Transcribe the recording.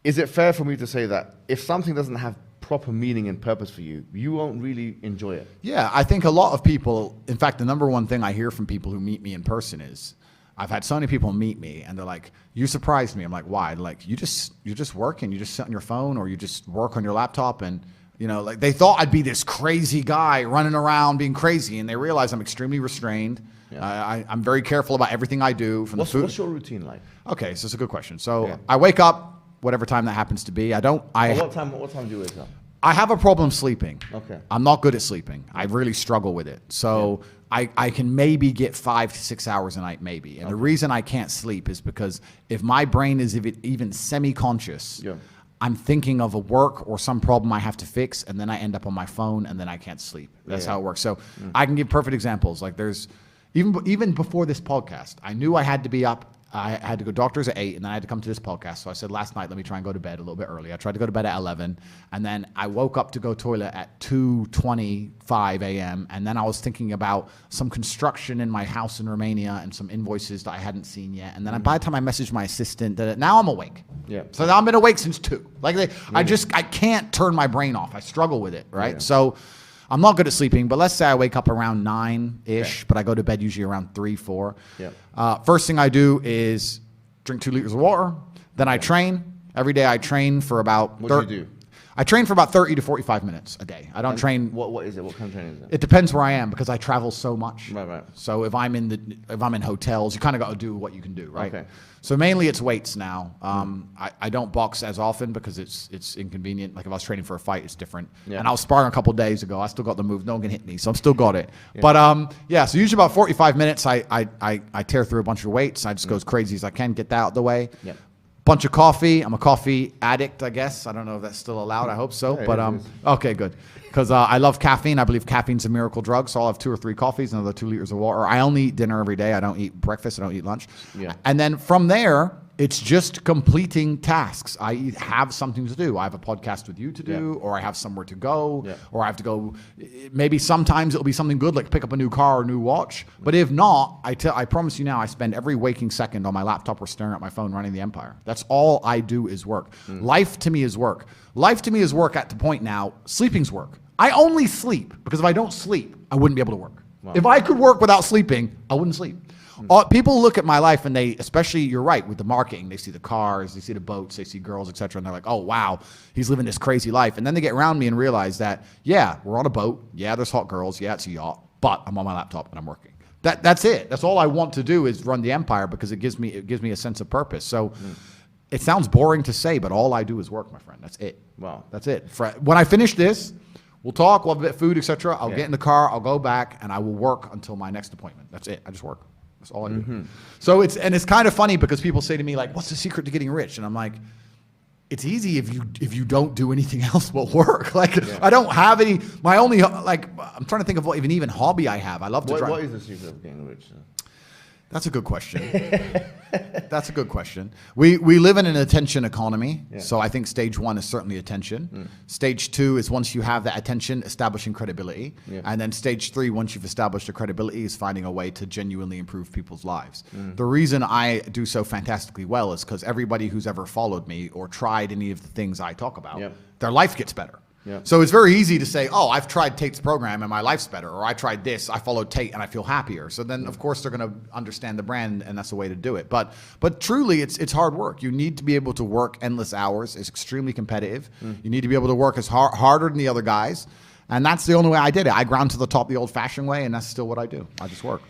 is it fair for me to say that if something doesn't have proper meaning and purpose for you, you won't really enjoy it? Yeah, I think a lot of people, in fact, the number one thing I hear from people who meet me in person is, I've had so many people meet me and they're like, you surprised me. I'm like, why? They're like, you just work and you just sit on your phone or you just work on your laptop, and like they thought I'd be this crazy guy running around being crazy, and they realize I'm extremely restrained. Yeah. I'm very careful about everything I do. From the food. What's your routine like? Okay, so it's a good question. So I wake up whatever time that happens to be. What time do you wake up? I have a problem sleeping. Okay. I'm not good at sleeping. I really struggle with it. So I can maybe get 5 to 6 hours a night, maybe. And the reason I can't sleep is because if my brain is even semi-conscious, I'm thinking of a work or some problem I have to fix, and then I end up on my phone, and then I can't sleep. That's how it works. So I can give perfect examples. Like there's, even before this podcast, I knew I had to be up. I had to go doctors at 8, and then I had to come to this podcast. So I said last night, let me try and go to bed a little bit early. I tried to go to bed at 11, and then I woke up to go toilet at 2:25 a.m. And then I was thinking about some construction in my house in Romania and some invoices that I hadn't seen yet. And then by the time I messaged my assistant, now I'm awake. Yeah. So now I've been awake since 2. I can't turn my brain off. I struggle with it, right? Yeah. So I'm not good at sleeping, but let's say I wake up around 9-ish, but I go to bed usually around 3, 4. Yeah. First thing I do is drink 2 liters of water. Then I train. Every day I train for about... What do you do? I train for about 30 to 45 minutes a day. I don't train... What is it? What kind of training is it? It depends where I am because I travel so much. Right. So if I'm in hotels, you kind of got to do what you can do, right? Okay. So mainly it's weights now. I don't box as often because it's inconvenient. Like if I was training for a fight, it's different. Yeah. And I was sparring a couple of days ago. I still got the move. No one can hit me, so I'm still got it. Yeah. But so usually about 45 minutes, I tear through a bunch of weights. I just go as crazy as I can, get that out of the way. Yeah. Bunch of coffee. I'm a coffee addict, I guess. I don't know if that's still allowed. I hope so. Yeah, okay, good. Because I love caffeine. I believe caffeine's a miracle drug. So I'll have 2 or 3 coffees, another 2 liters of water. I only eat dinner every day. I don't eat breakfast. I don't eat lunch. Yeah. And then from there, it's just completing tasks. I have something to do. I have a podcast with you to do, or I have somewhere to go, or I have to go. Maybe sometimes it'll be something good, like pick up a new car or a new watch. But if not, I promise you now, I spend every waking second on my laptop or staring at my phone running the empire. That's all I do is work. Life to me is work. Life to me is work at the point now, sleeping's work. I only sleep because if I don't sleep, I wouldn't be able to work. Wow. If I could work without sleeping, I wouldn't sleep. People look at my life and they, especially you're right with the marketing, they see the cars, they see the boats, they see girls, etc., and they're like, oh wow, he's living this crazy life. And then they get around me and realize that we're on a boat, there's hot girls, it's a yacht, but I'm on my laptop and I'm working. That's it. That's all I want to do is run the empire because it gives me a sense of purpose. So it sounds boring to say, but all I do is work, my friend. That's it. Wow, that's it. When I finish this, we'll talk, we'll have a bit of food, etc. I'll get in the car, I'll go back, and I will work until my next appointment. That's it. I just work. That's all I do. So it's kind of funny because people say to me like, "What's the secret to getting rich?" And I'm like, "It's easy if you don't do anything else but work." I don't have any. My only I'm trying to think of what even hobby I have. I love to drive. What is the secret of getting rich? That's a good question. That's a good question. We live in an attention economy, so I think stage 1 is certainly attention. Stage 2 is once you have that attention, establishing credibility. And then stage 3, once you've established the credibility, is finding a way to genuinely improve people's lives. The reason I do so fantastically well is because everybody who's ever followed me or tried any of the things I talk about, their life gets better. Yeah. So it's very easy to say, oh, I've tried Tate's program and my life's better, or I tried this, I followed Tate and I feel happier. So then, of course, they're going to understand the brand, and that's the way to do it. But truly, it's hard work. You need to be able to work endless hours. It's extremely competitive. You need to be able to work as harder than the other guys. And that's the only way I did it. I ground to the top the old-fashioned way, and that's still what I do. I just work.